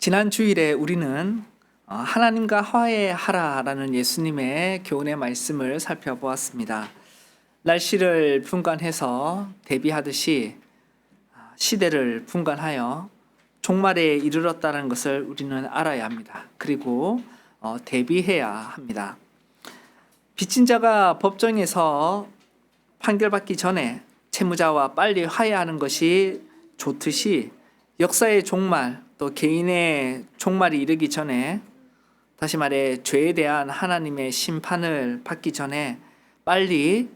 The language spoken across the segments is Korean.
지난 주일에 우리는 하나님과 화해하라라는 예수님의 교훈의 말씀을 살펴보았습니다. 날씨를 분간해서 대비하듯이 시대를 분간하여 종말에 이르렀다는 것을 우리는 알아야 합니다. 그리고 대비해야 합니다. 빚진 자가 법정에서 판결받기 전에 채무자와 빨리 화해하는 것이 좋듯이 역사의 종말, 또 개인의 종말이 이르기 전에, 다시 말해 죄에 대한 하나님의 심판을 받기 전에 빨리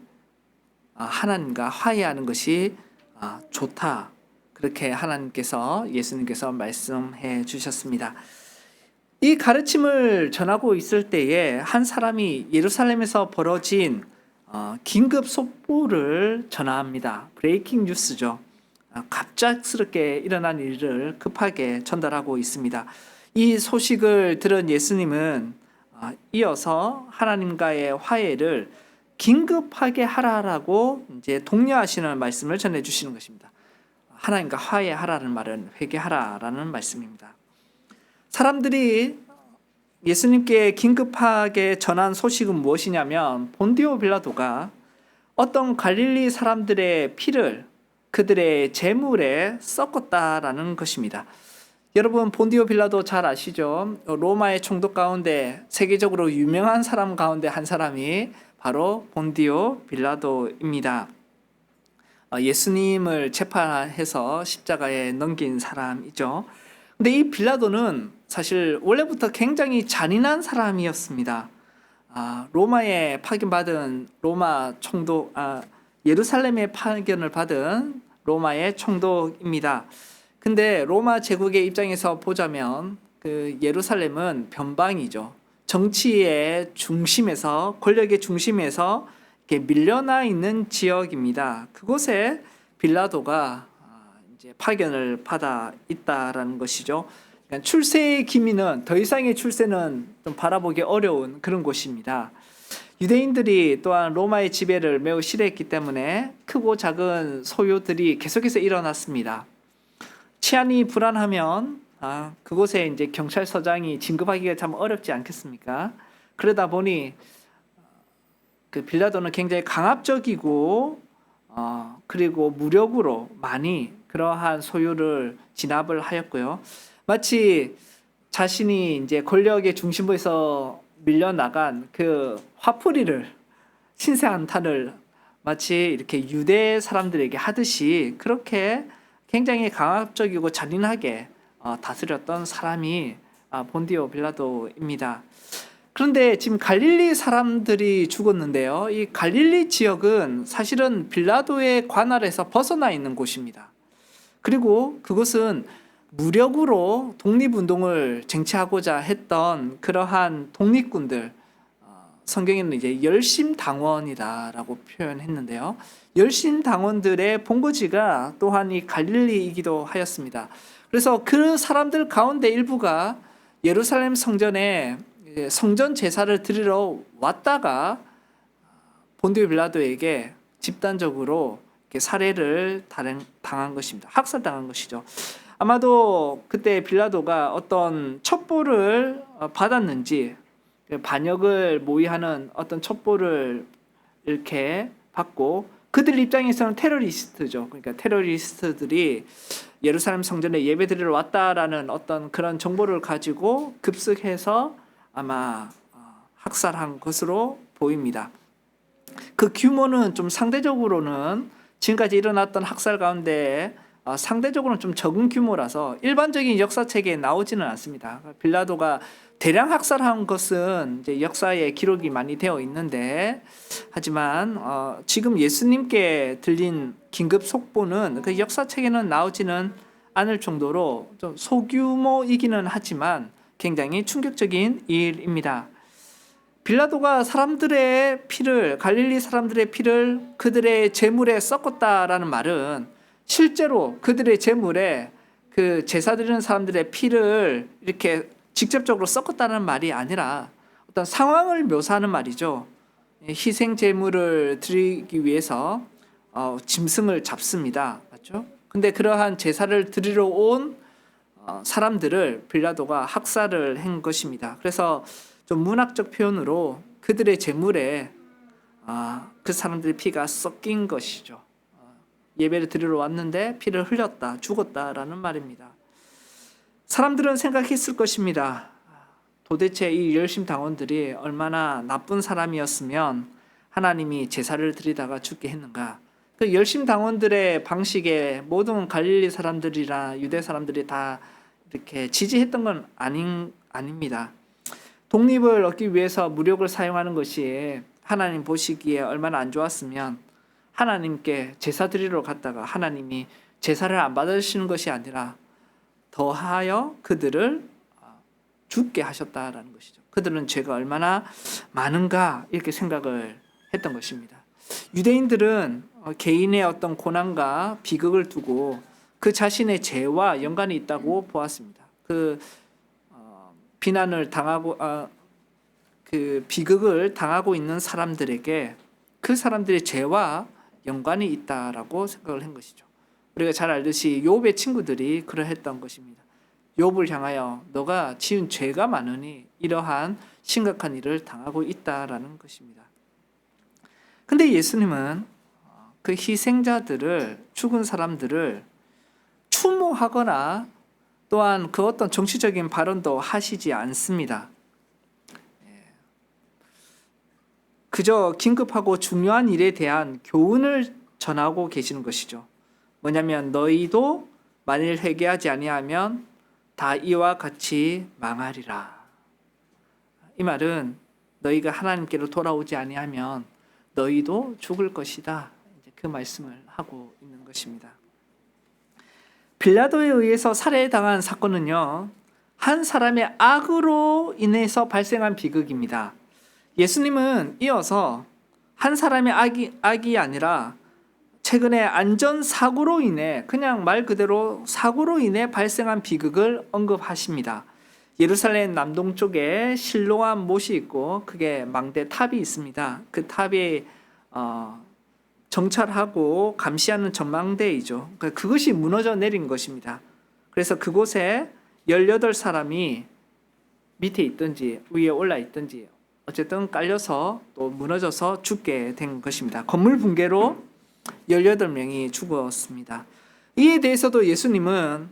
하나님과 화해하는 것이 좋다. 그렇게 예수님께서 말씀해 주셨습니다. 이 가르침을 전하고 있을 때에 한 사람이 예루살렘에서 벌어진 긴급 속보를 전합니다. 브레이킹 뉴스죠. 갑작스럽게 일어난 일을 급하게 전달하고 있습니다. 이 소식을 들은 예수님은 이어서 하나님과의 화해를 긴급하게 하라라고 이제 독려하시는 말씀을 전해 주시는 것입니다. 하나님과 화해하라는 말은 회개하라라는 말씀입니다. 사람들이 예수님께 긴급하게 전한 소식은 무엇이냐면 본디오 빌라도가 어떤 갈릴리 사람들의 피를 그들의 재물에 섞었다라는 것입니다. 여러분, 본디오 빌라도 잘 아시죠? 로마의 총독 가운데 세계적으로 유명한 사람 가운데 한 사람이 바로 본디오 빌라도입니다. 예수님을 재판해서 십자가에 넘긴 사람이죠. 근데 이 빌라도는 사실 원래부터 굉장히 잔인한 사람이었습니다. 로마에 파견받은 로마 총독, 예루살렘에 파견을 받은 로마의 총독입니다. 근데 로마 제국의 입장에서 보자면 그 예루살렘은 변방이죠. 정치의 중심에서, 권력의 중심에서 이렇게 밀려나 있는 지역입니다. 그곳에 빌라도가 이제 파견을 받아 있다라는 것이죠. 그러니까 출세의 기미는, 더 이상의 출세는 좀 바라보기 어려운 그런 곳입니다. 유대인들이 또한 로마의 지배를 매우 싫어했기 때문에 크고 작은 소요들이 계속해서 일어났습니다. 치안이 불안하면 그곳에 이제 경찰서장이 진급하기가 참 어렵지 않겠습니까? 그러다 보니 그 빌라도는 굉장히 강압적이고 그리고 무력으로 많이 그러한 소유를 진압을 하였고요. 마치 자신이 이제 권력의 중심부에서 밀려나간 그 화풀이를, 신세 한탄을 마치 이렇게 유대 사람들에게 하듯이 그렇게 굉장히 강압적이고 잔인하게 다스렸던 사람이 본디오 빌라도입니다. 그런데 지금 갈릴리 사람들이 죽었는데요. 이 갈릴리 지역은 사실은 빌라도의 관할에서 벗어나 있는 곳입니다. 그리고 그것은 무력으로 독립운동을 쟁취하고자 했던 그러한 독립군들, 성경에는 이제 열심당원이다라고 표현했는데요. 열심당원들의 본거지가 또한 이 갈릴리이기도 하였습니다. 그래서 그 사람들 가운데 일부가 예루살렘 성전에 성전 제사를 드리러 왔다가 본디오 빌라도에게 집단적으로 살해를 당한 것입니다. 학살당한 것이죠. 아마도 그때 빌라도가 어떤 첩보를 받았는지, 반역을 모의하는 어떤 첩보를 이렇게 받고, 그들 입장에서는 테러리스트죠. 그러니까 테러리스트들이 예루살렘 성전에 예배드리러 왔다라는 어떤 그런 정보를 가지고 급습해서 아마 학살한 것으로 보입니다. 그 규모는 좀 상대적으로는 지금까지 일어났던 학살 가운데 상대적으로는 좀 적은 규모라서 일반적인 역사책에 나오지는 않습니다. 빌라도가 대량 학살한 것은 이제 역사에 기록이 많이 되어 있는데, 하지만 지금 예수님께 들린 긴급 속보는 그 역사책에는 나오지는 않을 정도로 좀 소규모이기는 하지만 굉장히 충격적인 일입니다. 빌라도가 갈릴리 사람들의 피를 그들의 제물에 섞었다라는 말은 실제로 그들의 제물에 그 제사 드리는 사람들의 피를 이렇게 직접적으로 섞었다는 말이 아니라 어떤 상황을 묘사하는 말이죠. 희생 제물을 드리기 위해서 짐승을 잡습니다. 맞죠? 근데 그러한 제사를 드리러 온 사람들을 빌라도가 학살을 한 것입니다. 그래서 좀 문학적 표현으로 그들의 재물에 그 사람들의 피가 섞인 것이죠. 예배를 드리러 왔는데 피를 흘렸다, 죽었다라는 말입니다. 사람들은 생각했을 것입니다. 도대체 이 열심당원들이 얼마나 나쁜 사람이었으면 하나님이 제사를 드리다가 죽게 했는가. 그 열심당원들의 방식에 모든 갈릴리 사람들이나 유대 사람들이 다 이렇게 지지했던 건 아닙니다. 독립을 얻기 위해서 무력을 사용하는 것이 하나님 보시기에 얼마나 안 좋았으면 하나님께 제사 드리러 갔다가 하나님이 제사를 안 받으시는 것이 아니라 더하여 그들을 죽게 하셨다라는 것이죠. 그들은 죄가 얼마나 많은가 이렇게 생각을 했던 것입니다. 유대인들은 개인의 어떤 고난과 비극을 두고 그 자신의 죄와 연관이 있다고 보았습니다. 비난을 당하고 그 비극을 당하고 있는 사람들에게 그 사람들의 죄와 연관이 있다라고 생각을 한 것이죠. 우리가 잘 알듯이 욥의 친구들이 그러했던 것입니다. 욥을 향하여 너가 지은 죄가 많으니 이러한 심각한 일을 당하고 있다라는 것입니다. 근데 예수님은 그 희생자들을, 죽은 사람들을 추모하거나 또한 그 어떤 정치적인 발언도 하시지 않습니다. 그저 긴급하고 중요한 일에 대한 교훈을 전하고 계시는 것이죠. 뭐냐면 너희도 만일 회개하지 아니하면 다 이와 같이 망하리라. 이 말은 너희가 하나님께로 돌아오지 아니하면 너희도 죽을 것이다. 그 말씀을 하고 있는 것입니다. 빌라도에 의해서 살해당한 사건은요, 한 사람의 악으로 인해서 발생한 비극입니다. 예수님은 이어서 한 사람의 악이 아니라 최근에 안전사고로 인해, 그냥 말 그대로 사고로 인해 발생한 비극을 언급하십니다. 예루살렘 남동쪽에 실로암 못이 있고 그게 망대 탑이 있습니다. 그 탑이 정찰하고 감시하는 전망대이죠. 그것이 무너져 내린 것입니다. 그래서 그곳에 18사람이 밑에 있든지 위에 올라 있든지 어쨌든 깔려서 또 무너져서 죽게 된 것입니다. 건물 붕괴로 18명이 죽었습니다. 이에 대해서도 예수님은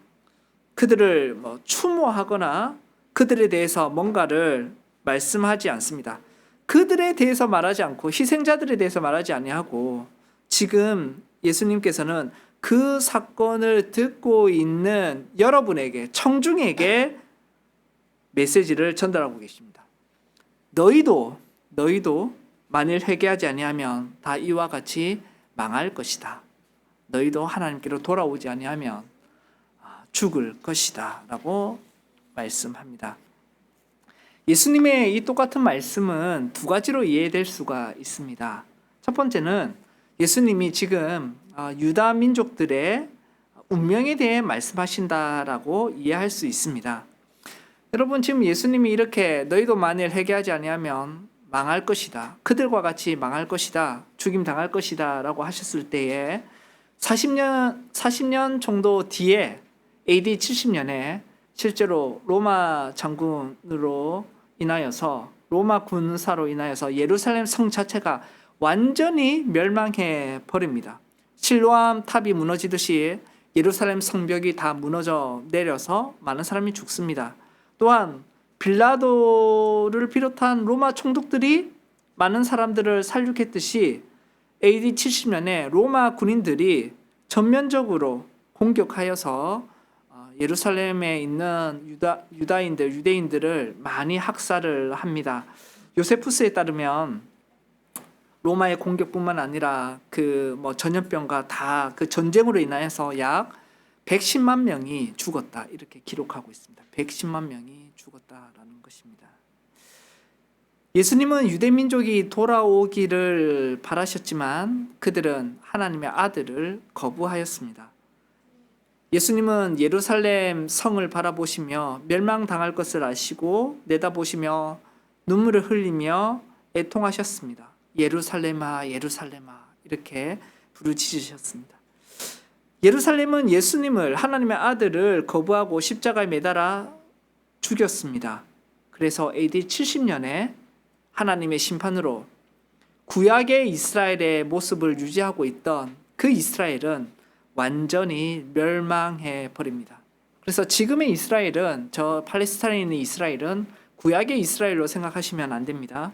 그들을 추모하거나 그들에 대해서 뭔가를 말씀하지 않습니다. 그들에 대해서 말하지 않고 희생자들에 대해서 말하지 아니하고 지금 예수님께서는 그 사건을 듣고 있는 여러분에게, 청중에게 메시지를 전달하고 계십니다. 너희도 만일 회개하지 아니하면 다 이와 같이 망할 것이다. 너희도 하나님께로 돌아오지 아니하면 죽을 것이다 라고 말씀합니다. 예수님의 이 똑같은 말씀은 두 가지로 이해될 수가 있습니다. 첫 번째는 예수님이 지금 유다 민족들의 운명에 대해 말씀하신다라고 이해할 수 있습니다. 여러분, 지금 예수님이 이렇게 너희도 만일 회개하지 아니하면 망할 것이다, 그들과 같이 망할 것이다, 죽임 당할 것이다 라고 하셨을 때에 40년 정도 뒤에 AD 70년에 실제로 로마 장군으로 인하여서, 로마 군사로 인하여서 예루살렘 성 자체가 완전히 멸망해 버립니다. 실로암 탑이 무너지듯이 예루살렘 성벽이 다 무너져 내려서 많은 사람이 죽습니다. 또한 빌라도를 비롯한 로마 총독들이 많은 사람들을 살육했듯이 AD 70년에 로마 군인들이 전면적으로 공격하여서 예루살렘에 있는 유대인들을 많이 학살을 합니다. 요세푸스에 따르면 로마의 공격뿐만 아니라 전염병과 다 그 전쟁으로 인하여서 약 110만 명이 죽었다 이렇게 기록하고 있습니다. 110만 명이 죽었다라는 것입니다. 예수님은 유대민족이 돌아오기를 바라셨지만 그들은 하나님의 아들을 거부하였습니다. 예수님은 예루살렘 성을 바라보시며 멸망당할 것을 아시고 내다보시며 눈물을 흘리며 애통하셨습니다. 예루살렘아 예루살렘아 이렇게 부르짖으셨습니다. 예루살렘은 예수님을, 하나님의 아들을 거부하고 십자가에 매달아 죽였습니다. 그래서 AD 70년에 하나님의 심판으로 구약의 이스라엘의 모습을 유지하고 있던 그 이스라엘은 완전히 멸망해 버립니다. 그래서 지금의 이스라엘은, 저 팔레스타인의 이스라엘은 구약의 이스라엘로 생각하시면 안 됩니다.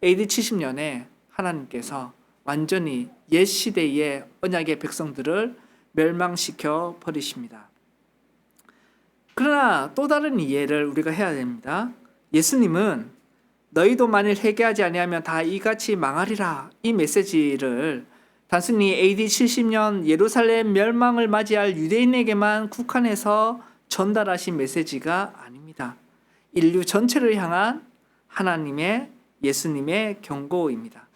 AD 70년에 하나님께서 완전히 옛 시대의 언약의 백성들을 멸망시켜 버리십니다. 그러나 또 다른 이해를 우리가 해야 됩니다. 예수님은 너희도 만일 회개하지 아니하면 다 이같이 망하리라, 이 메시지를 단순히 AD 70년 예루살렘 멸망을 맞이할 유대인에게만 국한해서 전달하신 메시지가 아닙니다. 인류 전체를 향한 하나님의, 예수님의 경고입니다.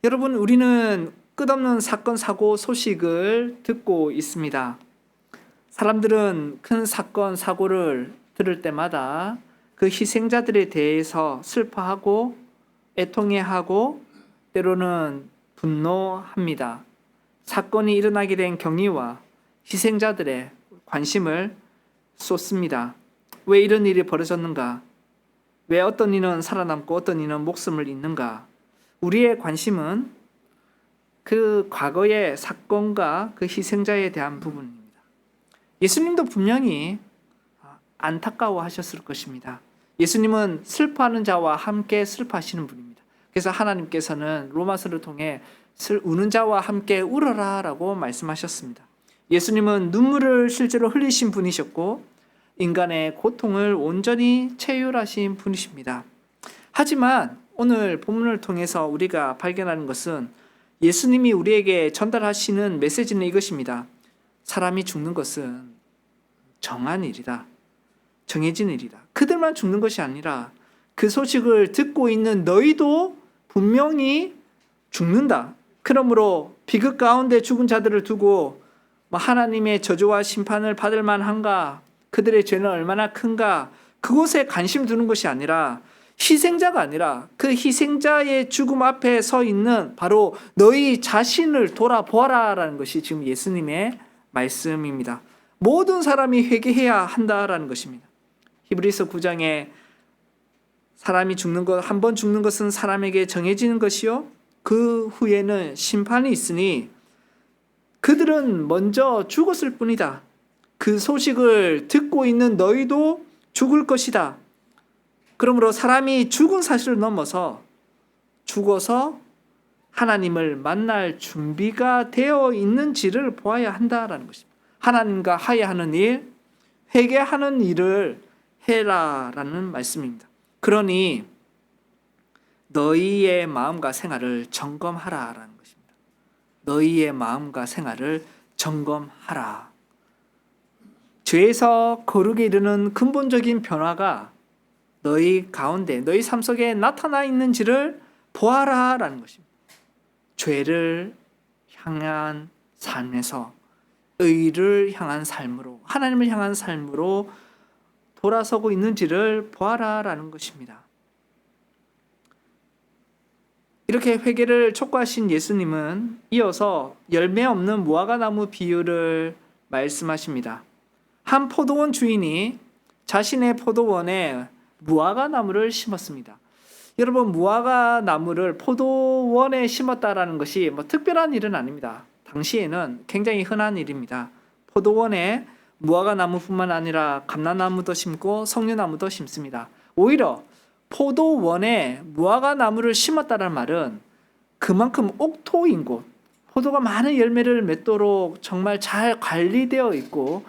여러분, 우리는 끝없는 사건, 사고 소식을 듣고 있습니다. 사람들은 큰 사건, 사고를 들을 때마다 그 희생자들에 대해서 슬퍼하고 애통해하고 때로는 분노합니다. 사건이 일어나게 된 경위와 희생자들의 관심을 쏟습니다. 왜 이런 일이 벌어졌는가? 왜 어떤 이는 살아남고 어떤 이는 목숨을 잃는가? 우리의 관심은 그 과거의 사건과 그 희생자에 대한 부분입니다. 예수님도 분명히 안타까워하셨을 것입니다. 예수님은 슬퍼하는 자와 함께 슬퍼하시는 분입니다. 그래서 하나님께서는 로마서를 통해 우는 자와 함께 울어라 라고 말씀하셨습니다. 예수님은 눈물을 실제로 흘리신 분이셨고 인간의 고통을 온전히 체휼하신 분이십니다. 하지만 오늘 본문을 통해서 우리가 발견하는 것은 예수님이 우리에게 전달하시는 메시지는 이것입니다. 사람이 죽는 것은 정한 일이다. 정해진 일이다. 그들만 죽는 것이 아니라 그 소식을 듣고 있는 너희도 분명히 죽는다. 그러므로 비극 가운데 죽은 자들을 두고 하나님의 저주와 심판을 받을 만한가? 그들의 죄는 얼마나 큰가? 그곳에 관심 두는 것이 아니라 희생자가 아니라 그 희생자의 죽음 앞에 서 있는 바로 너희 자신을 돌아보아라 라는 것이 지금 예수님의 말씀입니다. 모든 사람이 회개해야 한다라는 것입니다. 히브리서 9장에 사람이 죽는 것, 한 번 죽는 것은 사람에게 정해지는 것이요 그 후에는 심판이 있으니 그들은 먼저 죽었을 뿐이다. 그 소식을 듣고 있는 너희도 죽을 것이다. 그러므로 사람이 죽은 사실을 넘어서 죽어서 하나님을 만날 준비가 되어 있는지를 보아야 한다라는 것입니다. 하나님과 하야하는 일, 회개하는 일을 해라라는 말씀입니다. 그러니 너희의 마음과 생활을 점검하라라는 것입니다. 너희의 마음과 생활을 점검하라. 죄에서 거룩에 이르는 근본적인 변화가 너희 가운데, 너희 삶 속에 나타나 있는지를 보아라라는 것입니다. 죄를 향한 삶에서 의를 향한 삶으로, 하나님을 향한 삶으로 돌아서고 있는지를 보아라라는 것입니다. 이렇게 회개를 촉구하신 예수님은 이어서 열매 없는 무화과나무 비유를 말씀하십니다. 한 포도원 주인이 자신의 포도원에 무화과나무를 심었습니다. 여러분, 무화과나무를 포도원에 심었다라는 것이 특별한 일은 아닙니다. 당시에는 굉장히 흔한 일입니다. 포도원에 무화과나무뿐만 아니라 감람나무도 심고 석류나무도 심습니다. 오히려 포도원에 무화과나무를 심었다는 말은 그만큼 옥토인 곳, 포도가 많은 열매를 맺도록 정말 잘 관리되어 있고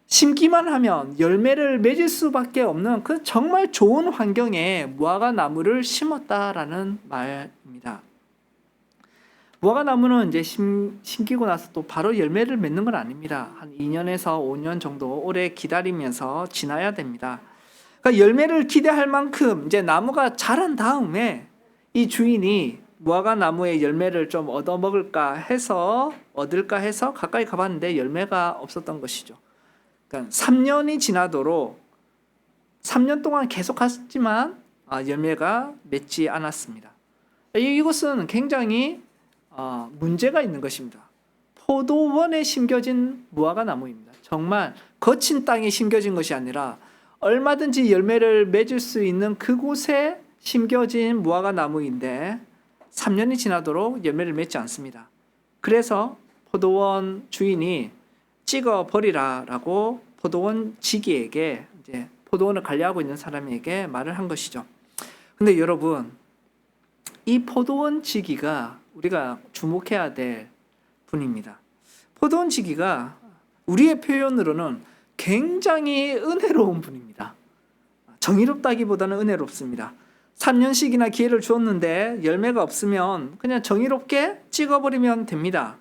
심기만 하면 열매를 맺을 수밖에 없는 그 정말 좋은 환경에 무화과나무를 심었다라는 말입니다. 무화과나무는 이제 심기고 나서 또 바로 열매를 맺는 건 아닙니다. 한 2년에서 5년 정도 오래 기다리면서 지나야 됩니다. 그러니까 열매를 기대할 만큼 이제 나무가 자란 다음에 이 주인이 무화과나무의 열매를 좀 얻을까 해서 가까이 가봤는데 열매가 없었던 것이죠. 그러니까 3년이 지나도록 3년 동안 계속 갔지만 열매가 맺지 않았습니다. 이것은 굉장히 문제가 있는 것입니다. 포도원에 심겨진 무화과 나무입니다. 정말 거친 땅에 심겨진 것이 아니라 얼마든지 열매를 맺을 수 있는 그곳에 심겨진 무화과 나무인데 3년이 지나도록 열매를 맺지 않습니다. 그래서 포도원 주인이 찍어 버리라라고 포도원 지기에게, 이제 포도원을 관리하고 있는 사람에게 말을 한 것이죠. 근데 여러분, 이 포도원 지기가 우리가 주목해야 될 분입니다. 포도원 지기가 우리의 표현으로는 굉장히 은혜로운 분입니다. 정의롭다기보다는 은혜롭습니다. 3년씩이나 기회를 주었는데 열매가 없으면 그냥 정의롭게 찍어버리면 됩니다.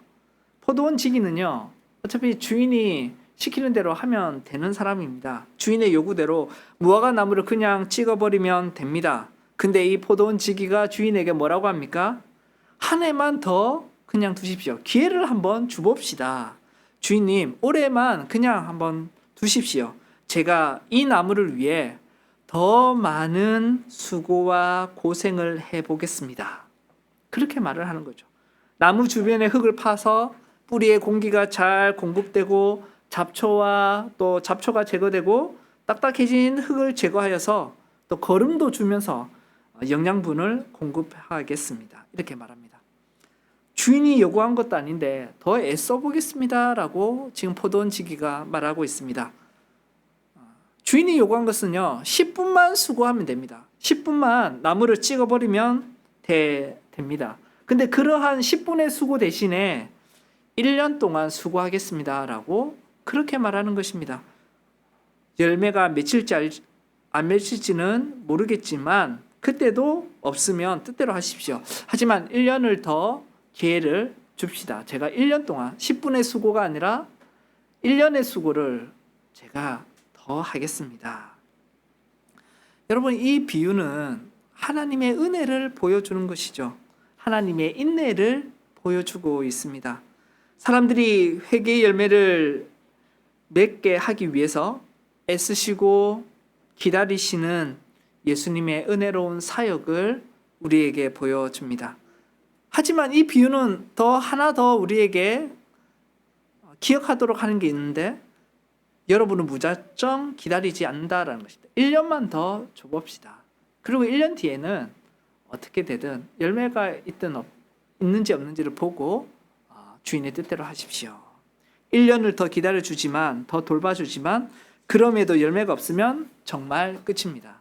포도원 지기는요, 어차피 주인이 시키는 대로 하면 되는 사람입니다. 주인의 요구대로 무화과 나무를 그냥 찍어버리면 됩니다. 근데 이 포도원 지기가 주인에게 뭐라고 합니까? 한 해만 더 그냥 두십시오. 기회를 한번 주봅시다. 주인님, 올해만 그냥 한번 두십시오. 제가 이 나무를 위해 더 많은 수고와 고생을 해보겠습니다. 그렇게 말을 하는 거죠. 나무 주변에 흙을 파서 뿌리에 공기가 잘 공급되고 잡초와 또 잡초가 제거되고 딱딱해진 흙을 제거하여서 또 거름도 주면서 영양분을 공급하겠습니다. 이렇게 말합니다. 주인이 요구한 것도 아닌데 더 애써 보겠습니다 라고 지금 포도원 지기가 말하고 있습니다. 주인이 요구한 것은요, 10분만 수고하면 됩니다. 10분만 나무를 찍어버리면 됩니다. 근데 그러한 10분의 수고 대신에 1년 동안 수고하겠습니다 라고 그렇게 말하는 것입니다. 열매가 맺힐지 안 맺힐지는 모르겠지만 그때도 없으면 뜻대로 하십시오. 하지만 1년을 더 기회를 줍시다. 제가 1년 동안 10분의 수고가 아니라 1년의 수고를 제가 더 하겠습니다. 여러분, 이 비유는 하나님의 은혜를 보여주는 것이죠. 하나님의 인내를 보여주고 있습니다. 사람들이 회개의 열매를 맺게 하기 위해서 애쓰시고 기다리시는 예수님의 은혜로운 사역을 우리에게 보여줍니다. 하지만 이 비유는 하나 더 우리에게 기억하도록 하는 게 있는데, 여러분은 무작정 기다리지 않는다라는 것입니다. 1년만 더 줘봅시다. 그리고 1년 뒤에는 어떻게 되든 열매가 있는지 없는지를 보고 주인의 뜻대로 하십시오. 1년을 더 기다려주지만, 더 돌봐주지만 그럼에도 열매가 없으면 정말 끝입니다.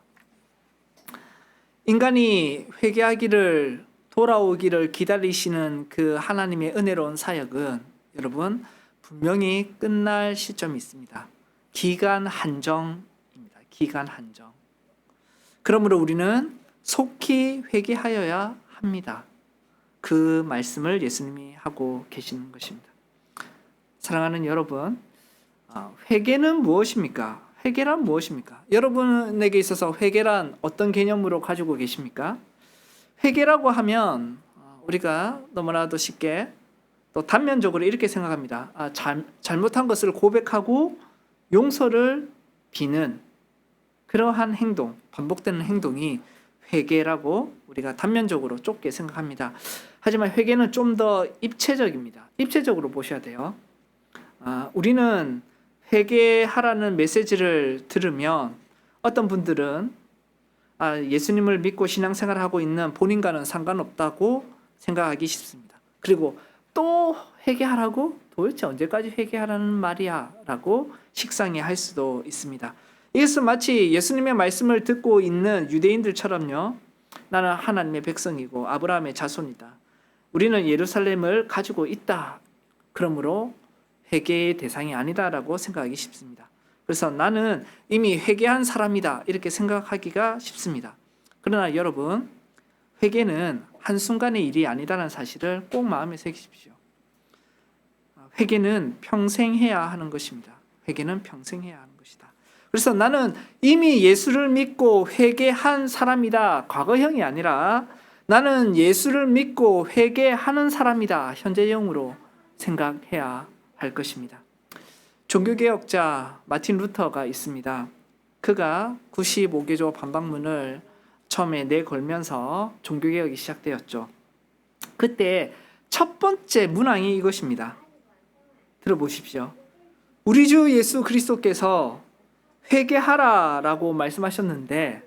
인간이 회개하기를, 돌아오기를 기다리시는 그 하나님의 은혜로운 사역은 여러분 분명히 끝날 시점이 있습니다. 기간 한정입니다. 기간 한정. 그러므로 우리는 속히 회개하여야 합니다. 그 말씀을 예수님이 하고 계시는 것입니다. 사랑하는 여러분, 회개는 무엇입니까? 회개란 무엇입니까? 여러분에게 있어서 회개란 어떤 개념으로 가지고 계십니까? 회개라고 하면 우리가 너무나도 쉽게 또 단면적으로 이렇게 생각합니다. 잘못한 것을 고백하고 용서를 비는 그러한 행동, 반복되는 행동이 회개라고 우리가 단면적으로 좁게 생각합니다. 하지만 회개는 좀 더 입체적입니다. 입체적으로 보셔야 돼요. 우리는 회개하라는 메시지를 들으면 어떤 분들은 예수님을 믿고 신앙생활을 하고 있는 본인과는 상관없다고 생각하기 쉽습니다. 그리고 또 회개하라고? 도대체 언제까지 회개하라는 말이야? 라고 식상해 할 수도 있습니다. 이것은 마치 예수님의 말씀을 듣고 있는 유대인들처럼요, 나는 하나님의 백성이고 아브라함의 자손이다, 우리는 예루살렘을 가지고 있다, 그러므로 회개의 대상이 아니다라고 생각하기 쉽습니다. 그래서 나는 이미 회개한 사람이다, 이렇게 생각하기가 쉽습니다. 그러나 여러분, 회개는 한순간의 일이 아니다라는 사실을 꼭 마음에 새기십시오. 회개는 평생 해야 하는 것입니다. 회개는 평생 해야 하는 것이다. 그래서 나는 이미 예수를 믿고 회개한 사람이다, 과거형이 아니라 나는 예수를 믿고 회개하는 사람이다, 현재형으로 생각해야 할 것입니다. 종교개혁자 마틴 루터가 있습니다. 그가 95개조 반박문을 처음에 내걸면서 종교개혁이 시작되었죠. 그때 첫 번째 문항이 이것입니다. 들어보십시오. 우리 주 예수 그리스도께서 회개하라라고 말씀하셨는데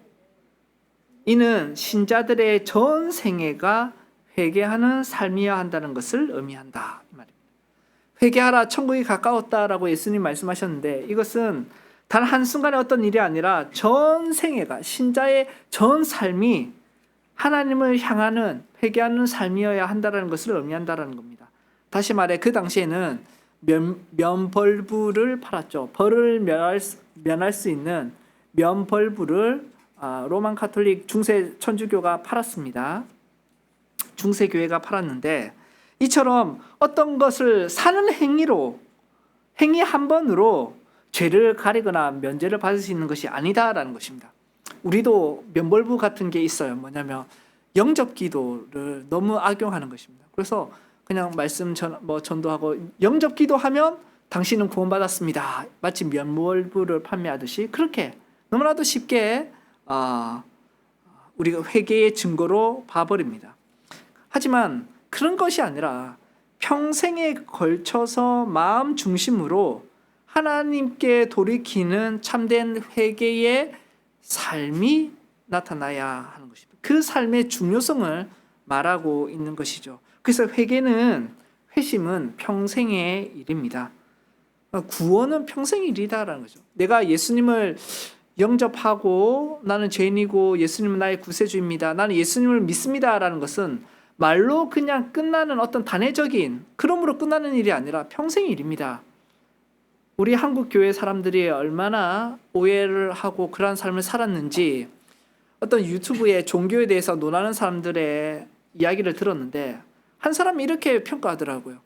이는 신자들의 전 생애가 회개하는 삶이어야 한다는 것을 의미한다 이 말입니다. 회개하라 천국이 가까웠다라고 예수님 말씀하셨는데 이것은 단 한순간의 어떤 일이 아니라 전 생애가 신자의 전 삶이 하나님을 향하는 회개하는 삶이어야 한다는 것을 의미한다는 겁니다. 다시 말해 그 당시에는 면벌부를 팔았죠. 벌을 면할 수 있는 면벌부를 로만 카톨릭 중세 천주교가 팔았습니다. 중세교회가 팔았는데 이처럼 어떤 것을 사는 행위 한 번으로 죄를 가리거나 면죄를 받을 수 있는 것이 아니다라는 것입니다. 우리도 면벌부 같은 게 있어요. 뭐냐면 영접 기도를 너무 악용하는 것입니다. 그래서 그냥 말씀 전도하고 영접 기도하면 당신은 구원받았습니다. 마치 면벌부를 판매하듯이 그렇게 너무나도 쉽게 우리가 회개의 증거로 봐버립니다. 하지만 그런 것이 아니라 평생에 걸쳐서 마음 중심으로 하나님께 돌이키는 참된 회개의 삶이 나타나야 하는 것입니다. 그 삶의 중요성을 말하고 있는 것이죠. 그래서 회심은 평생의 일입니다. 구원은 평생 일이다라는 거죠. 내가 예수님을 영접하고 나는 죄인이고 예수님은 나의 구세주입니다. 나는 예수님을 믿습니다라는 것은 말로 그냥 끝나는 어떤 단회적인 그럼으로 끝나는 일이 아니라 평생의 일입니다. 우리 한국 교회 사람들이 얼마나 오해를 하고 그러한 삶을 살았는지 어떤 유튜브에 종교에 대해서 논하는 사람들의 이야기를 들었는데 한 사람이 이렇게 평가하더라고요.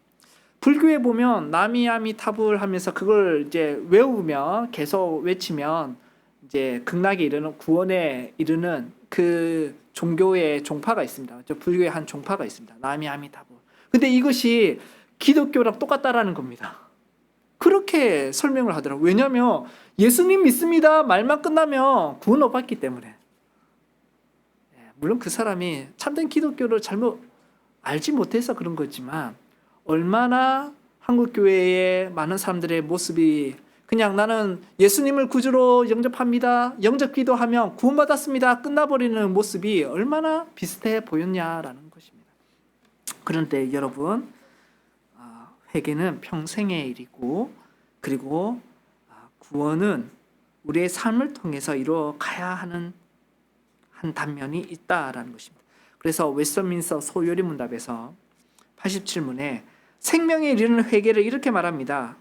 불교에 보면 나미아미타불 하면서 그걸 이제 외우면 계속 외치면 이제 극락에 이르는 구원에 이르는 그 종교의 종파가 있습니다. 불교의 한 종파가 있습니다. 나미아미타불. 근데 이것이 기독교랑 똑같다라는 겁니다. 그렇게 설명을 하더라고요. 왜냐하면 예수님 믿습니다 말만 끝나면 구원 못 받기 때문에. 물론 그 사람이 참된 기독교를 잘못 알지 못해서 그런 거지만 얼마나 한국교회의 많은 사람들의 모습이 그냥 나는 예수님을 구주로 영접합니다. 영접 기도하면 구원받았습니다. 끝나버리는 모습이 얼마나 비슷해 보였냐라는 것입니다. 그런데 여러분 회개는 평생의 일이고 그리고 구원은 우리의 삶을 통해서 이루어가야 하는 한 단면이 있다라는 것입니다. 그래서 웨스트민스터 소요리 문답에서 87문에 생명에 이르는 회개를 이렇게 말합니다.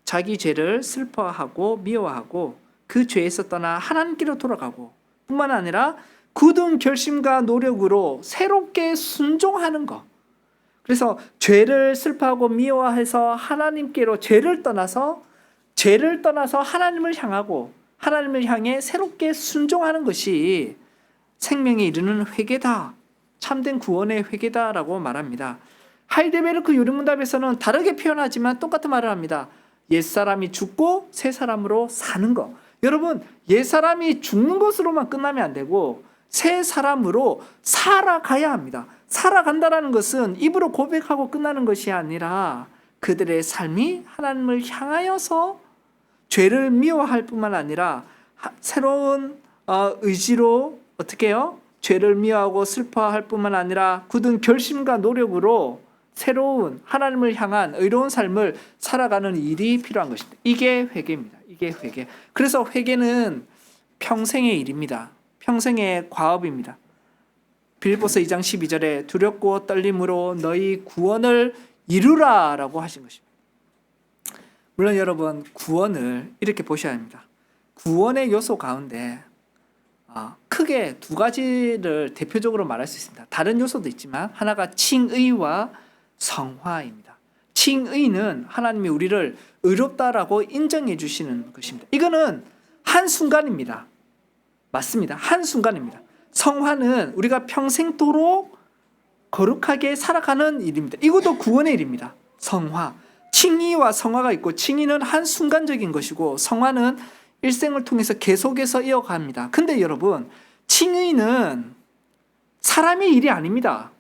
자기 죄를 슬퍼하고 미워하고 그 죄에서 떠나 하나님께로 돌아가고 뿐만 아니라 굳은 결심과 노력으로 새롭게 순종하는 것. 그래서 죄를 슬퍼하고 미워해서 하나님께로 죄를 떠나서 하나님을 향하고 하나님을 향해 새롭게 순종하는 것이 생명에 이르는 회개다. 참된 구원의 회개다라고 말합니다. 하이델베르크 요리문답에서는 다르게 표현하지만 똑같은 말을 합니다. 옛사람이 죽고 새 사람으로 사는 것. 여러분, 옛사람이 죽는 것으로만 끝나면 안 되고 새 사람으로 살아가야 합니다. 살아간다라는 것은 입으로 고백하고 끝나는 것이 아니라 그들의 삶이 하나님을 향하여서 죄를 미워할 뿐만 아니라 새로운 의지로 어떻게 해요? 죄를 미워하고 슬퍼할 뿐만 아니라 굳은 결심과 노력으로 새로운 하나님을 향한 의로운 삶을 살아가는 일이 필요한 것입니다. 이게 회개입니다. 이게 회개. 그래서 회개는 평생의 일입니다. 평생의 과업입니다. 빌립보서 2장 12절에 두렵고 떨림으로 너희 구원을 이루라라고 하신 것입니다. 물론 여러분 구원을 이렇게 보셔야 합니다. 구원의 요소 가운데 크게 두 가지를 대표적으로 말할 수 있습니다. 다른 요소도 있지만 하나가 칭의와 성화입니다. 칭의는 하나님이 우리를 의롭다라고 인정해 주시는 것입니다. 이거는 한순간입니다. 맞습니다. 한순간입니다. 성화는 우리가 평생도록 거룩하게 살아가는 일입니다. 이것도 구원의 일입니다. 성화. 칭의와 성화가 있고 칭의는 한순간적인 것이고 성화는 일생을 통해서 계속해서 이어갑니다. 근데 여러분 칭의는 사람의 일이 아닙니다.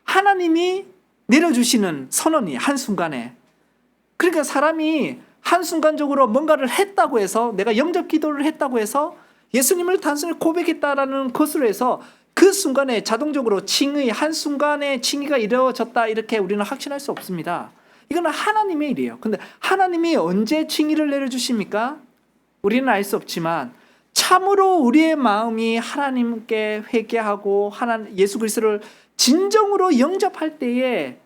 하나님이 내려주시는 선언이 한순간에 그러니까 사람이 한순간적으로 뭔가를 했다고 해서, 내가 영접 기도를 했다고 해서 예수님을 단순히 고백했다라는 것으로 해서 그 순간에 자동적으로 한순간에 칭의가 이루어졌다, 이렇게 우리는 확신할 수 없습니다. 이거는 하나님의 일이에요. 근데 하나님이 언제 칭의를 내려주십니까? 우리는 알 수 없지만 참으로 우리의 마음이 하나님께 회개하고 예수 그리스도를 진정으로 영접할 때에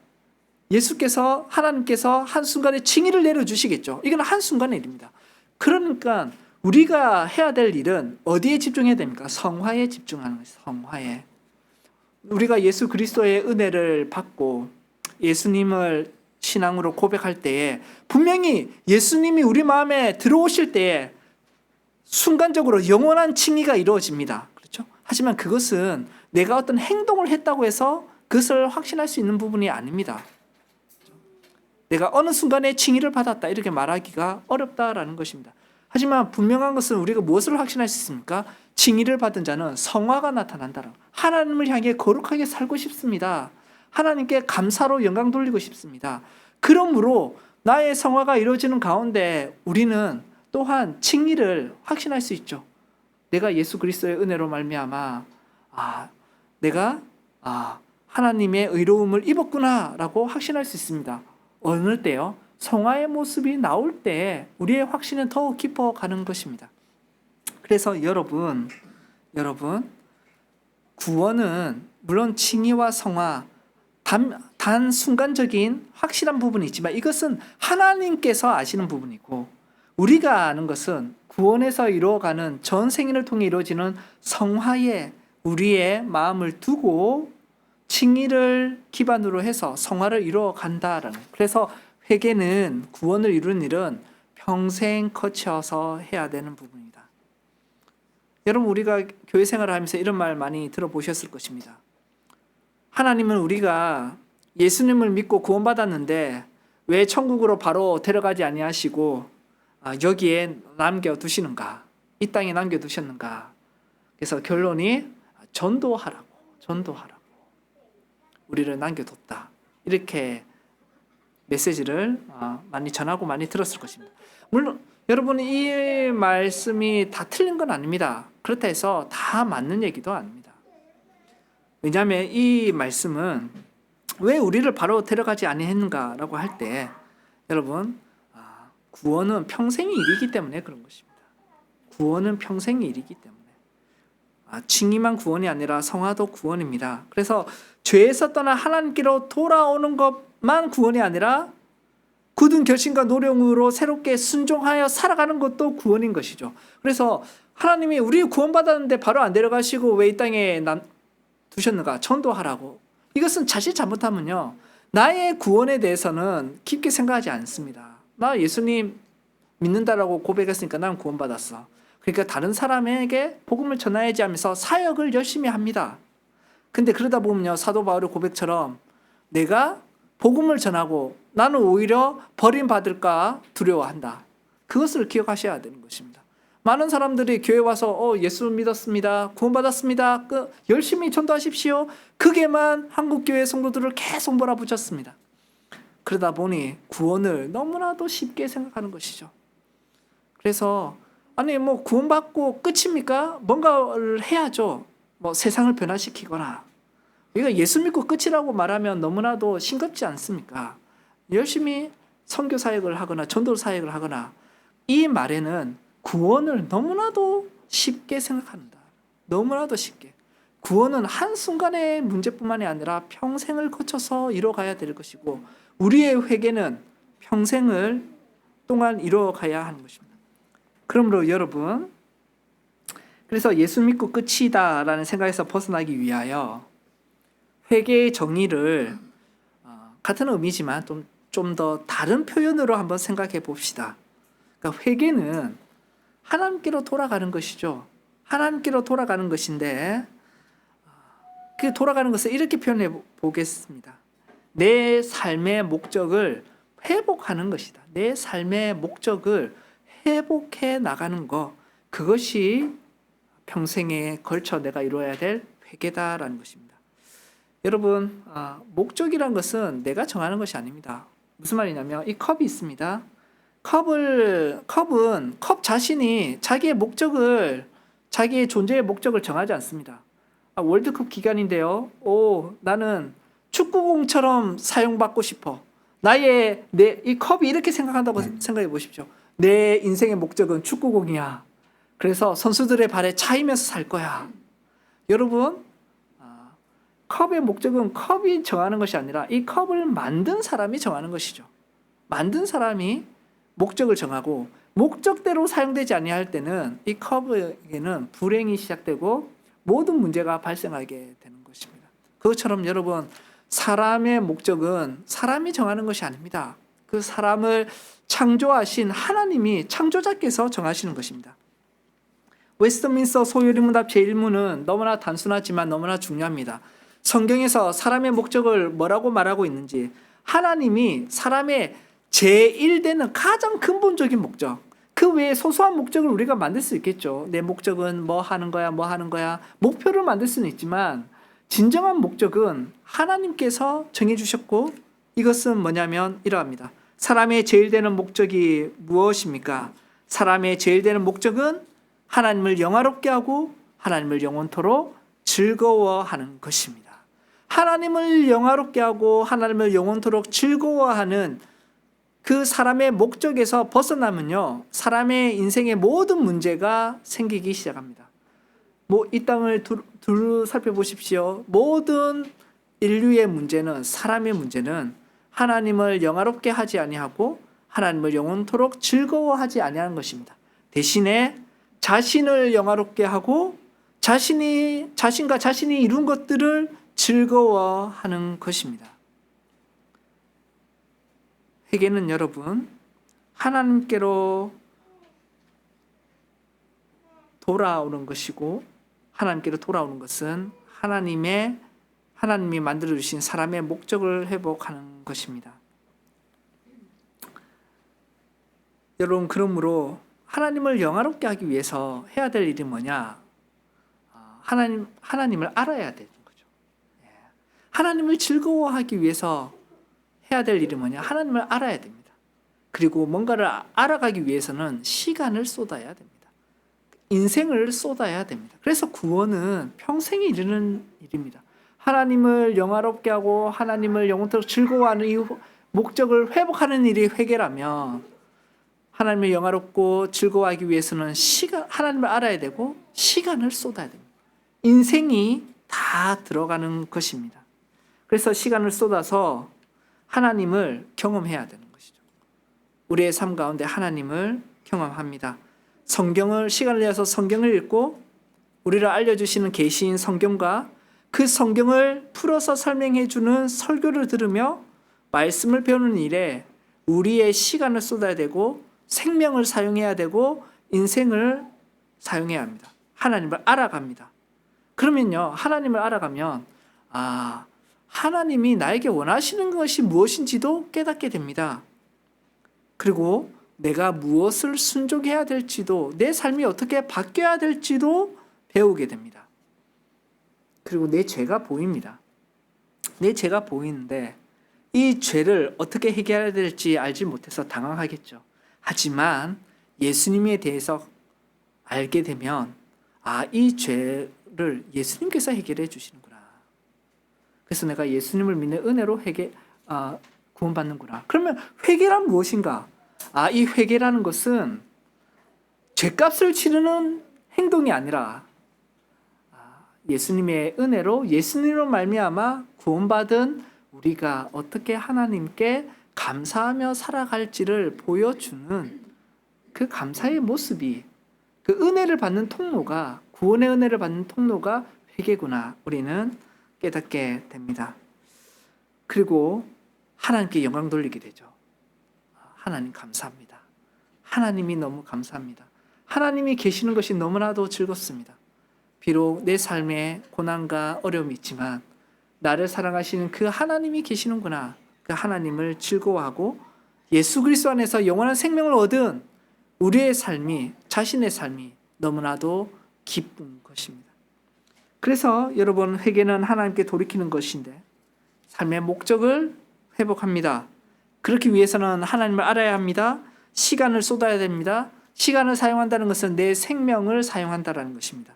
하나님께서 한순간에 칭의를 내려주시겠죠. 이건 한순간의 일입니다. 그러니까 우리가 해야 될 일은 어디에 집중해야 됩니까? 성화에 집중하는 거예요. 성화에. 우리가 예수 그리스도의 은혜를 받고 예수님을 신앙으로 고백할 때에 분명히 예수님이 우리 마음에 들어오실 때에 순간적으로 영원한 칭의가 이루어집니다. 그렇죠? 하지만 그것은 내가 어떤 행동을 했다고 해서 그것을 확신할 수 있는 부분이 아닙니다. 내가 어느 순간에 칭의를 받았다, 이렇게 말하기가 어렵다라는 것입니다. 하지만 분명한 것은 우리가 무엇을 확신할 수 있습니까? 칭의를 받은 자는 성화가 나타난다. 하나님을 향해 거룩하게 살고 싶습니다. 하나님께 감사로 영광 돌리고 싶습니다. 그러므로 나의 성화가 이루어지는 가운데 우리는 또한 칭의를 확신할 수 있죠. 내가 예수 그리스도의 은혜로 말미암아 내가 하나님의 의로움을 입었구나라고 확신할 수 있습니다. 어느 때요? 성화의 모습이 나올 때 우리의 확신은 더욱 깊어가는 것입니다. 그래서 여러분, 구원은 물론 칭의와 성화, 단 순간적인 확실한 부분이 있지만 이것은 하나님께서 아시는 부분이고, 우리가 아는 것은 구원에서 이루어가는 전 생애를 통해 이루어지는 성화에 우리의 마음을 두고 칭의를 기반으로 해서 성화를 이루어간다라는. 그래서 회개는, 구원을 이루는 일은 평생 거쳐서 해야 되는 부분입니다. 여러분, 우리가 교회 생활을 하면서 이런 말 많이 들어보셨을 것입니다. 하나님은 우리가 예수님을 믿고 구원받았는데 왜 천국으로 바로 데려가지 아니하시고 여기에 남겨두시는가? 이 땅에 남겨두셨는가? 그래서 결론이 전도하라고 우리를 남겨뒀다, 이렇게 메시지를 많이 전하고 많이 들었을 것입니다. 물론 여러분이 이 말씀이 다 틀린 건 아닙니다. 그렇다 해서 다 맞는 얘기도 아닙니다. 왜냐하면 이 말씀은 왜 우리를 바로 데려가지 아니했는가라고 할 때, 여러분, 구원은 평생의 일이기 때문에 그런 것입니다. 구원은 평생의 일이기 때문에. 칭의만 구원이 아니라 성화도 구원입니다. 그래서 죄에서 떠나 하나님께로 돌아오는 것만 구원이 아니라 굳은 결심과 노력으로 새롭게 순종하여 살아가는 것도 구원인 것이죠. 그래서 하나님이 우리 구원받았는데 바로 안 데려가시고 왜 이 땅에 두셨는가? 전도하라고. 이것은 자칫 잘못하면요, 나의 구원에 대해서는 깊게 생각하지 않습니다. 나 예수님 믿는다라고 고백했으니까 난 구원받았어. 그러니까 다른 사람에게 복음을 전해야지 하면서 사역을 열심히 합니다. 근데 그러다 보면요, 사도 바울의 고백처럼 내가 복음을 전하고 나는 오히려 버림받을까 두려워한다. 그것을 기억하셔야 되는 것입니다. 많은 사람들이 교회 와서 예수 믿었습니다, 구원받았습니다, 열심히 전도하십시오, 그게만 한국교회 성도들을 계속 몰아붙였습니다. 그러다 보니 구원을 너무나도 쉽게 생각하는 것이죠. 그래서 구원받고 끝입니까? 뭔가를 해야죠. 세상을 변화시키거나. 우리가 예수 믿고 끝이라고 말하면 너무나도 싱겁지 않습니까? 열심히 선교 사역을 하거나 전도 사역을 하거나. 이 말에는 구원을 너무나도 쉽게 생각한다. 너무나도 쉽게. 구원은 한순간의 문제뿐만이 아니라 평생을 거쳐서 이루어가야 될 것이고, 우리의 회개는 평생을 동안 이루어가야 하는 것입니다. 그러므로 여러분, 그래서 예수 믿고 끝이다 라는 생각에서 벗어나기 위하여 회개의 정의를 같은 의미지만 좀 더 다른 표현으로 한번 생각해 봅시다. 그러니까 회개는 하나님께로 돌아가는 것이죠. 하나님께로 돌아가는 것인데, 그 돌아가는 것을 이렇게 표현해 보겠습니다. 내 삶의 목적을 회복하는 것이다. 내 삶의 목적을 회복해 나가는 것, 그것이 평생에 걸쳐 내가 이루어야 될 회개다라는 것입니다. 여러분, 목적이란 것은 내가 정하는 것이 아닙니다. 무슨 말이냐면 이 컵이 있습니다. 컵은 컵 자신이 자기의 존재의 목적을 정하지 않습니다. 월드컵 기간인데요. 나는 축구공처럼 사용받고 싶어. 이 컵이 이렇게 생각한다고 생각해 보십시오. 내 인생의 목적은 축구공이야. 그래서 선수들의 발에 차이면서 살 거야. 여러분, 컵의 목적은 컵이 정하는 것이 아니라 이 컵을 만든 사람이 정하는 것이죠. 만든 사람이 목적을 정하고 목적대로 사용되지 아니할 때는 이 컵에게는 불행이 시작되고 모든 문제가 발생하게 되는 것입니다. 그것처럼 여러분, 사람의 목적은 사람이 정하는 것이 아닙니다. 그 사람을 창조하신 하나님이 창조자께서 정하시는 것입니다. 웨스트민스터 소요리문답 제1문은 너무나 단순하지만 너무나 중요합니다. 성경에서 사람의 목적을 뭐라고 말하고 있는지, 하나님이 사람의 제1되는 가장 근본적인 목적, 그 외에 소소한 목적을 우리가 만들 수 있겠죠. 내 목적은 뭐 하는 거야, 목표를 만들 수는 있지만 진정한 목적은 하나님께서 정해주셨고, 이것은 뭐냐면 이러합니다. 사람의 제일 되는 목적이 무엇입니까? 사람의 제일 되는 목적은 하나님을 영화롭게 하고 하나님을 영원토록 즐거워하는 것입니다. 하나님을 영화롭게 하고 하나님을 영원토록 즐거워하는 그 사람의 목적에서 벗어나면요, 사람의 인생의 모든 문제가 생기기 시작합니다. 이 땅을 두루 살펴보십시오. 모든 인류의 문제는, 사람의 문제는 하나님을 영화롭게 하지 아니하고 하나님을 영원토록 즐거워하지 아니하는 것입니다. 대신에 자신을 영화롭게 하고 자신과 자신이 이룬 것들을 즐거워하는 것입니다. 회개는 여러분, 하나님께로 돌아오는 것이고, 하나님께로 돌아오는 것은 하나님이 만들어주신 사람의 목적을 회복하는 것입니다. 여러분, 그러므로 하나님을 영화롭게 하기 위해서 해야 될 일이 뭐냐? 하나님을 알아야 되는 거죠. 하나님을 즐거워하기 위해서 해야 될 일이 뭐냐? 하나님을 알아야 됩니다. 그리고 뭔가를 알아가기 위해서는 시간을 쏟아야 됩니다. 인생을 쏟아야 됩니다. 그래서 구원은 평생에 이르는 일입니다. 하나님을 영화롭게 하고 하나님을 영원토록 즐거워하는 이 목적을 회복하는 일이 회개라면, 하나님을 영화롭고 즐거워하기 위해서는 하나님을 알아야 되고 시간을 쏟아야 됩니다. 인생이 다 들어가는 것입니다. 그래서 시간을 쏟아서 하나님을 경험해야 되는 것이죠. 우리의 삶 가운데 하나님을 경험합니다. 시간을 내서 성경을 읽고 우리를 알려주시는 계시인 성경과 그 성경을 풀어서 설명해 주는 설교를 들으며 말씀을 배우는 일에 우리의 시간을 쏟아야 되고 생명을 사용해야 되고 인생을 사용해야 합니다. 하나님을 알아갑니다. 그러면요, 하나님을 알아가면 하나님이 나에게 원하시는 것이 무엇인지도 깨닫게 됩니다. 그리고 내가 무엇을 순종해야 될지도, 내 삶이 어떻게 바뀌어야 될지도 배우게 됩니다. 그리고 내 죄가 보입니다. 내 죄가 보이는데 이 죄를 어떻게 해결해야 될지 알지 못해서 당황하겠죠. 하지만 예수님에 대해서 알게 되면 이 죄를 예수님께서 해결해 주시는구나. 그래서 내가 예수님을 믿는 은혜로 구원받는구나. 그러면 회개란 무엇인가? 이 회개라는 것은 죄값을 치르는 행동이 아니라 예수님의 은혜로, 예수님으로 말미암아 구원받은 우리가 어떻게 하나님께 감사하며 살아갈지를 보여주는 그 감사의 모습이, 그 은혜를 받는 통로가, 구원의 은혜를 받는 통로가 회개구나, 우리는 깨닫게 됩니다. 그리고 하나님께 영광 돌리게 되죠. 하나님 감사합니다. 하나님이 너무 감사합니다. 하나님이 계시는 것이 너무나도 즐겁습니다. 비록 내 삶에 고난과 어려움이 있지만 나를 사랑하시는 그 하나님이 계시는구나. 그 하나님을 즐거워하고 예수 그리스도 안에서 영원한 생명을 얻은 우리의 삶이, 자신의 삶이 너무나도 기쁜 것입니다. 그래서 여러분, 회개는 하나님께 돌이키는 것인데 삶의 목적을 회복합니다. 그렇기 위해서는 하나님을 알아야 합니다. 시간을 쏟아야 됩니다. 시간을 사용한다는 것은 내 생명을 사용한다는 것입니다.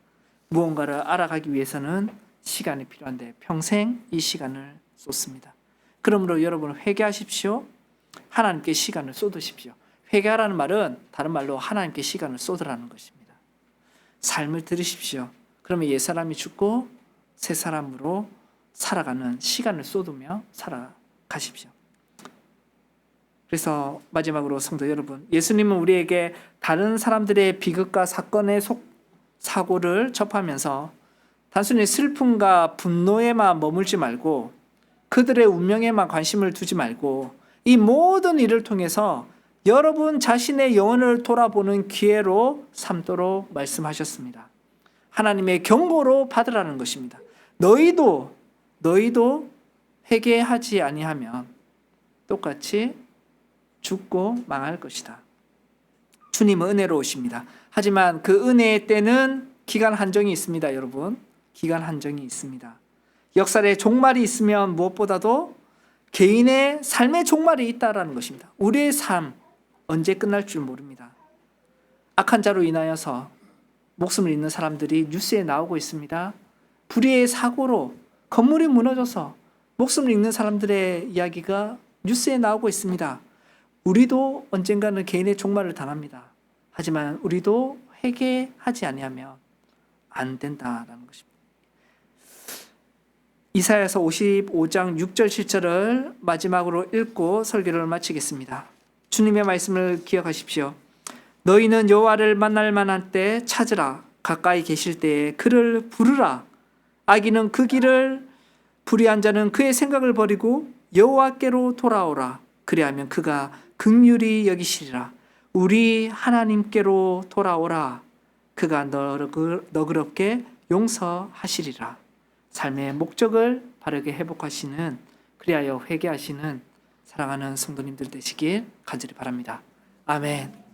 무언가를 알아가기 위해서는 시간이 필요한데 평생 이 시간을 쏟습니다. 그러므로 여러분 회개하십시오. 하나님께 시간을 쏟으십시오. 회개하라는 말은 다른 말로 하나님께 시간을 쏟으라는 것입니다. 삶을 들으십시오. 그러면 옛사람이 죽고 새 사람으로 살아가는 시간을 쏟으며 살아가십시오. 그래서 마지막으로 성도 여러분, 예수님은 우리에게 다른 사람들의 비극과 사건의 사고를 접하면서 단순히 슬픔과 분노에만 머물지 말고 그들의 운명에만 관심을 두지 말고 이 모든 일을 통해서 여러분 자신의 영혼을 돌아보는 기회로 삼도록 말씀하셨습니다. 하나님의 경고로 받으라는 것입니다. 너희도 회개하지 아니하면 똑같이 죽고 망할 것이다. 주님은 은혜로우십니다. 하지만 그 은혜의 때는 기간 한정이 있습니다, 여러분. 기간 한정이 있습니다. 역사의 종말이 있으면 무엇보다도 개인의 삶의 종말이 있다라는 것입니다. 우리의 삶 언제 끝날 줄 모릅니다. 악한 자로 인하여서 목숨을 잃는 사람들이 뉴스에 나오고 있습니다. 불의의 사고로 건물이 무너져서 목숨을 잃는 사람들의 이야기가 뉴스에 나오고 있습니다. 우리도 언젠가는 개인의 종말을 당합니다. 하지만 우리도 회개하지 아니하면 안 된다라는 것입니다. 이사야서 55장 6절 7절을 마지막으로 읽고 설교를 마치겠습니다. 주님의 말씀을 기억하십시오. 너희는 여호와를 만날 만한 때 찾으라. 가까이 계실 때에 그를 부르라. 악인은 그 길을, 불의한 자는 그의 생각을 버리고 여호와께로 돌아오라. 그리하면 그가 긍휼히 여기시리라. 우리 하나님께로 돌아오라. 그가 너그럽게 용서하시리라. 삶의 목적을 바르게 회복하시는, 그리하여 회개하시는 사랑하는 성도님들 되시길 간절히 바랍니다. 아멘.